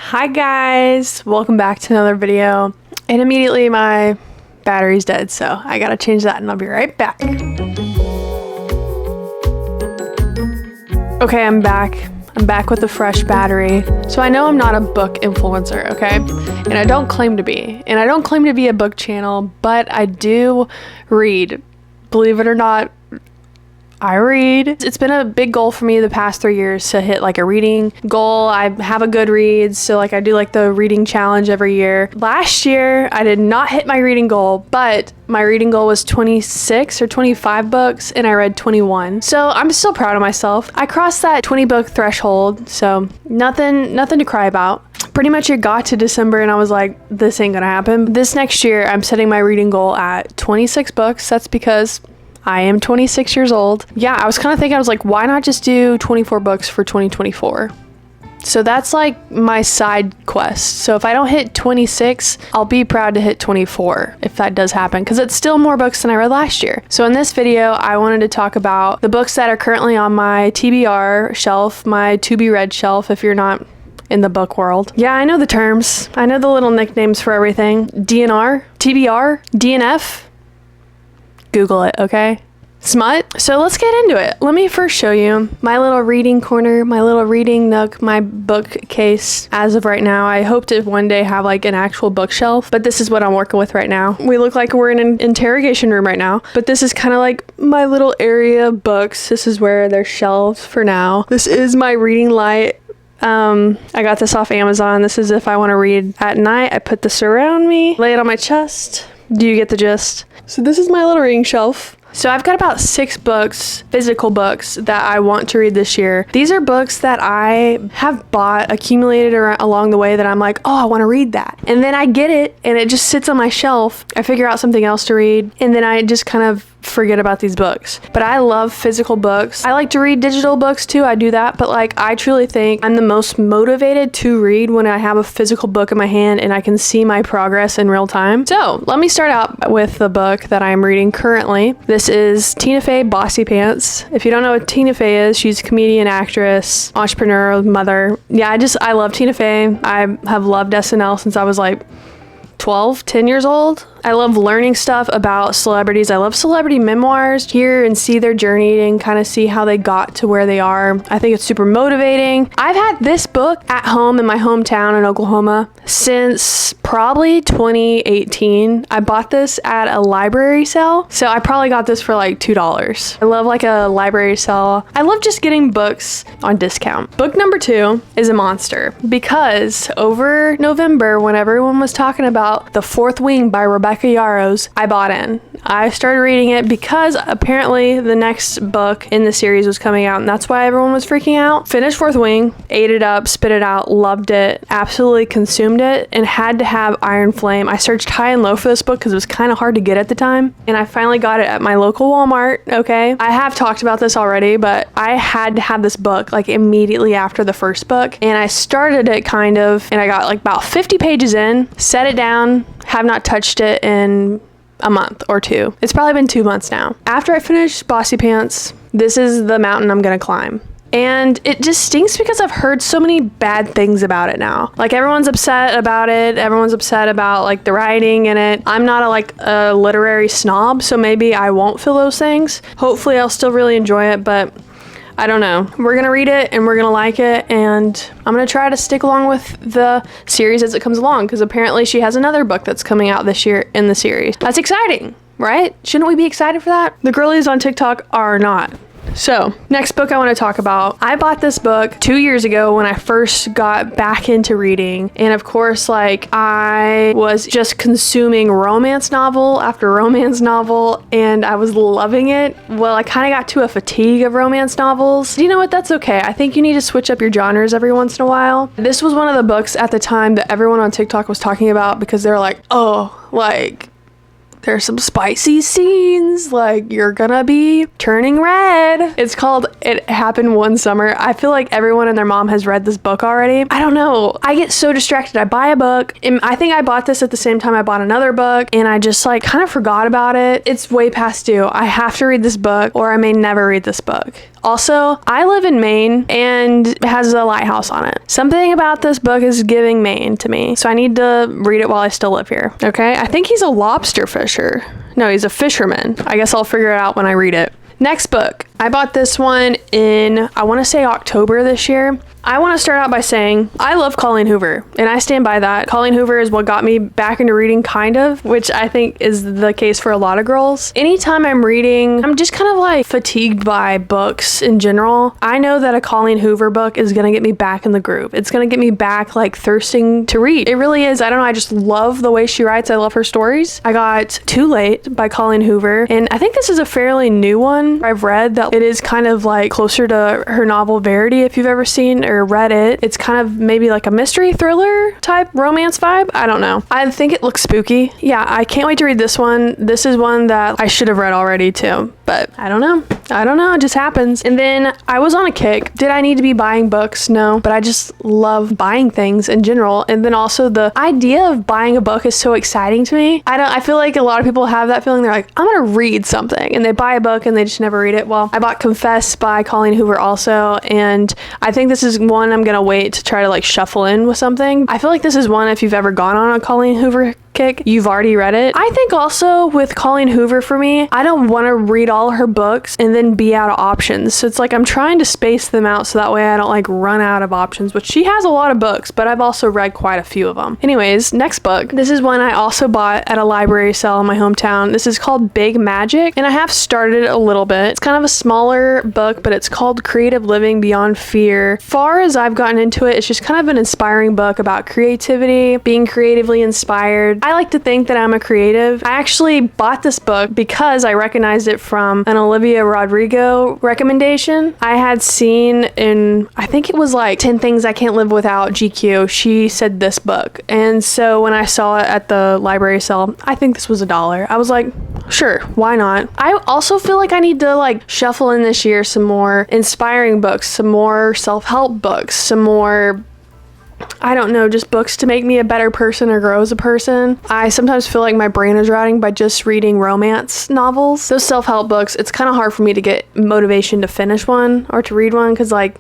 Hi guys, welcome back to another video. And immediately my battery's dead, so I gotta change that and I'll be right back. Okay, I'm back. I'm back with a fresh battery. So I know I'm not a book influencer, okay? And I don't claim to be. And I don't claim to be a book channel, but I do read. Believe it or not, I read. It's been a big goal for me the past 3 years to hit like a reading goal. I have a Goodreads, so like I do like the reading challenge every year. Last year, I did not hit my reading goal, but my reading goal was 26 or 25 books and I read 21. So I'm still proud of myself. I crossed that 20 book threshold, so nothing to cry about. Pretty much it got to December and I was like, this ain't gonna happen. This next year, I'm setting my reading goal at 26 books. That's because I am 26 years old. Yeah, I was kind of thinking, I was like, why not just do 24 books for 2024? So that's like my side quest. So if I don't hit 26, I'll be proud to hit 24 if that does happen, because it's still more books than I read last year. So in this video, I wanted to talk about the books that are currently on my TBR shelf, my to be read shelf, if you're not in the book world. Yeah, I know the terms. I know the little nicknames for everything. DNR, TBR, DNF. Google it, okay? Smut. So let's get into it. Let me first show you my little reading corner, my little reading nook, my bookcase. As of right now, I hope to one day have like an actual bookshelf, but this is what I'm working with right now. We look like we're in an interrogation room right now, but this is kind of like my little area of books. This is where they're shelved for now. This is my reading light. I got this off Amazon. This is if I want to read at night. I put this around me, lay it on my chest. Do you get the gist? So this is my little reading shelf. So I've got about 6 books, physical books, that I want to read this year. These are books that I have bought, accumulated along the way that I'm like, oh, I want to read that. And then I get it and it just sits on my shelf. I figure out something else to read and then I just kind of forget about these books. But I love physical books. I like to read digital books too. I do that. But like, I truly think I'm the most motivated to read when I have a physical book in my hand and I can see my progress in real time. So let me start out with the book that I'm reading currently. This is Tina Fey, Bossy Pants. If you don't know what Tina Fey is, she's a comedian, actress, entrepreneur, mother. Yeah, I love Tina Fey. I have loved SNL since I was like 10 years old. I love learning stuff about celebrities. I love celebrity memoirs, hear and see their journey and kind of see how they got to where they are. I think it's super motivating. I've had this book at home in my hometown in Oklahoma since probably 2018. I bought this at a library sale, so I probably got this for like $2. I love like a library sale. I love just getting books on discount. Book number 2 is a monster because over November, when everyone was talking about The Fourth Wing by Rebecca Yarros, I bought in. I started reading it because apparently the next book in the series was coming out and that's why everyone was freaking out. Finished Fourth Wing, ate it up, spit it out, loved it, absolutely consumed it, and had to have Iron Flame. I searched high and low for this book because it was kind of hard to get at the time, and I finally got it at my local Walmart, okay? I have talked about this already, but I had to have this book like immediately after the first book, and I started it kind of, and I got like about 50 pages in, set it down, have not touched it in a month or 2. It's probably been 2 months now. After I finished Bossy Pants, this is the mountain I'm gonna climb. And it just stinks because I've heard so many bad things about it now. Like everyone's upset about it. Everyone's upset about like the writing in it. I'm not a literary snob, so maybe I won't feel those things. Hopefully I'll still really enjoy it, but I don't know. We're gonna read it and we're gonna like it, and I'm gonna try to stick along with the series as it comes along, because apparently she has another book that's coming out this year in the series. That's exciting, right? Shouldn't we be excited for that? The girlies on TikTok are not. So, next book I want to talk about. I bought this book 2 years ago when I first got back into reading. And of course, like, I was just consuming romance novel after romance novel, and I was loving it. Well, I kind of got to a fatigue of romance novels. You know what? That's okay. I think you need to switch up your genres every once in a while. This was one of the books at the time that everyone on TikTok was talking about because they're like, oh, like, there's some spicy scenes, like you're gonna be turning red. It's called It Happened One Summer. I feel like everyone and their mom has read this book already. I don't know. I get so distracted. I buy a book, and I think I bought this at the same time I bought another book, and I just like kind of forgot about it. It's way past due. I have to read this book or I may never read this book. Also, I live in Maine and it has a lighthouse on it. Something about this book is giving Maine to me, so I need to read it while I still live here. Okay, I think he's a lobster fisher. No, he's a fisherman. I guess I'll figure it out when I read it. Next book. I bought this one in, I want to say October this year. I want to start out by saying I love Colleen Hoover, and I stand by that. Colleen Hoover is what got me back into reading, kind of, which I think is the case for a lot of girls. Anytime I'm reading, I'm just kind of like fatigued by books in general. I know that a Colleen Hoover book is going to get me back in the groove. It's going to get me back like thirsting to read. It really is. I don't know. I just love the way she writes. I love her stories. I got Too Late by Colleen Hoover, and I think this is a fairly new one. I've read that it is kind of like closer to her novel Verity, if you've ever seen or read it. It's kind of maybe like a mystery thriller type romance vibe. I don't know. I think it looks spooky. Yeah, I can't wait to read this one. This is one that I should have read already too, but I don't know. It just happens. And then I was on a kick. Did I need to be buying books? No, but I just love buying things in general. And then also the idea of buying a book is so exciting to me. I feel like a lot of people have that feeling. They're like, I'm gonna read something, and they buy a book and they just never read it. Well, I bought Confess by Colleen Hoover also, and I think this is one I'm gonna wait to try to like shuffle in with something. I feel like this is one, if you've ever gone on a Colleen Hoover kick, you've already read it. I think also with Colleen Hoover, for me, I don't want to read all her books and then be out of options. So it's like I'm trying to space them out so that way I don't like run out of options, which she has a lot of books, but I've also read quite a few of them. Anyways, next book. This is one I also bought at a library sale in my hometown. This is called Big Magic, and I have started a little bit. It's kind of a smaller book, but it's called Creative Living Beyond Fear. Far as I've gotten into it, it's just kind of an inspiring book about creativity, being creatively inspired. I like to think that I'm a creative. I actually bought this book because I recognized it from an Olivia Rodrigo recommendation. I had seen in, I think it was like 10 Things I Can't Live Without GQ, she said this book. And so when I saw it at the library sale, I think this was $1. I was like, sure, why not? I also feel like I need to like shuffle in this year some more inspiring books, some more self-help books, some more, I don't know, just books to make me a better person or grow as a person. I sometimes feel like my brain is rotting by just reading romance novels. Those self-help books, it's kind of hard for me to get motivation to finish one or to read one because like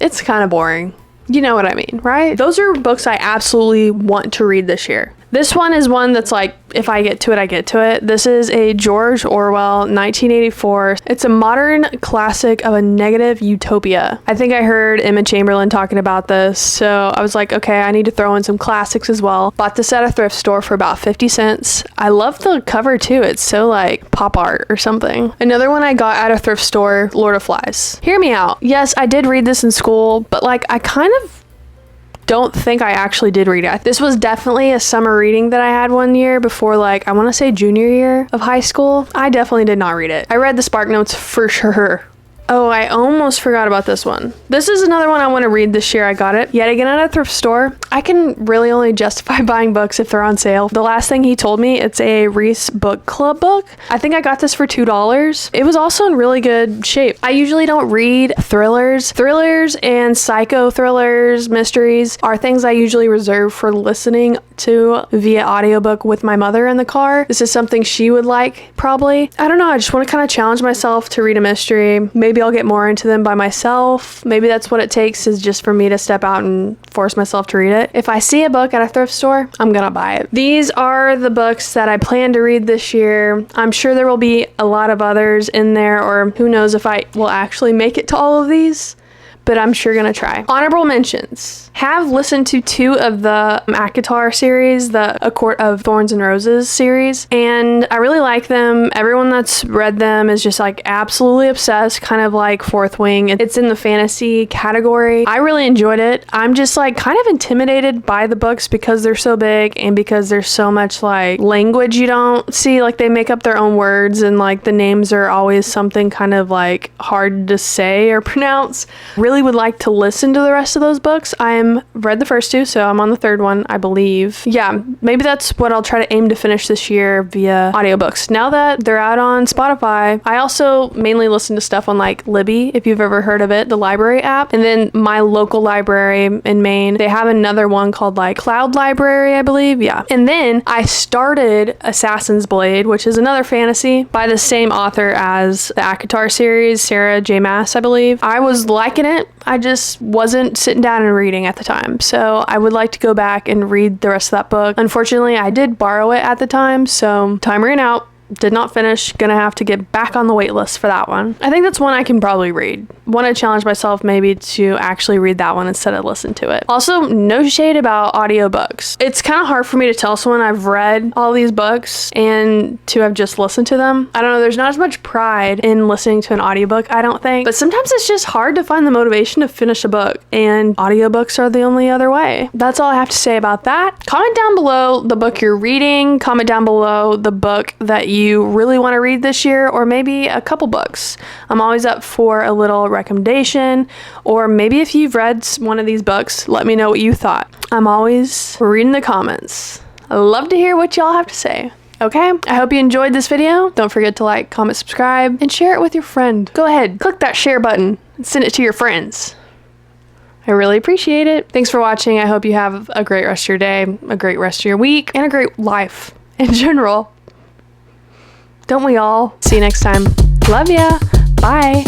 it's kind of boring. You know what I mean, right? Those are books I absolutely want to read this year. This one is one that's like, if I get to it, I get to it. This is a George Orwell 1984. It's a modern classic of a negative utopia. I think I heard Emma Chamberlain talking about this, so I was like, okay, I need to throw in some classics as well. Bought this at a thrift store for about 50 cents. I love the cover too. It's so like pop art or something. Another one I got at a thrift store, Lord of Flies. Hear me out. Yes, I did read this in school, but like I kind of don't think I actually did read it. This was definitely a summer reading that I had one year before, like, I want to say junior year of high school. I definitely did not read it. I read the Spark Notes for sure. Oh, I almost forgot about this one. This is another one I want to read this year. I got it yet again at a thrift store. I can really only justify buying books if they're on sale. The last thing he told me, it's a Reese Book Club book. I think I got this for $2. It was also in really good shape. I usually don't read thrillers. Thrillers and psycho thrillers, mysteries are things I usually reserve for listening to via audiobook with my mother in the car. This is something she would like, probably. I don't know. I just want to kind of challenge myself to read a mystery. Maybe I'll get more into them by myself. Maybe that's what it takes, is just for me to step out and force myself to read it. If I see a book at a thrift store, I'm gonna buy it. These are the books that I plan to read this year. I'm sure there will be a lot of others in there, or who knows if I will actually make it to all of these, but I'm sure gonna try. Honorable mentions. Have listened to 2 of the ACOTAR series, the A Court of Thorns and Roses series, and I really like them. Everyone that's read them is just like absolutely obsessed, kind of like Fourth Wing. It's in the fantasy category. I really enjoyed it. I'm just like kind of intimidated by the books because they're so big and because there's so much like language you don't see. Like they make up their own words and like the names are always something kind of like hard to say or pronounce. Really really would like to listen to the rest of those books. I'm read the first two, so I'm on the third one, I believe. Yeah, maybe that's what I'll try to aim to finish this year via audiobooks. Now that they're out on Spotify, I also mainly listen to stuff on like Libby, if you've ever heard of it, the library app. And then my local library in Maine, they have another one called like Cloud Library, I believe. Yeah. And then I started Assassin's Blade, which is another fantasy by the same author as the ACOTAR series, Sarah J. Maas, I believe. I was liking it. I just wasn't sitting down and reading at the time. So I would like to go back and read the rest of that book. Unfortunately, I did borrow it at the time, so time ran out. Did not finish. Gonna have to get back on the wait list for that one. I think that's one I can probably read. Want to challenge myself maybe to actually read that one instead of listen to it. Also, no shade about audiobooks. It's kind of hard for me to tell someone I've read all these books and to have just listened to them. I don't know, there's not as much pride in listening to an audiobook, I don't think. But sometimes it's just hard to find the motivation to finish a book, and audiobooks are the only other way. That's all I have to say about that. Comment down below the book you're reading. Comment down below the book that you really want to read this year, or maybe a couple books. I'm always up for a little recommendation, or maybe if you've read one of these books, let me know what you thought. I'm always reading the comments. I love to hear what y'all have to say. Okay, I hope you enjoyed this video. Don't forget to like, comment, subscribe, and share it with your friend. Go ahead, click that share button and send it to your friends. I really appreciate it. Thanks for watching. I hope you have a great rest of your day, a great rest of your week, and a great life in general. Don't we all? See you next time. Love ya. Bye.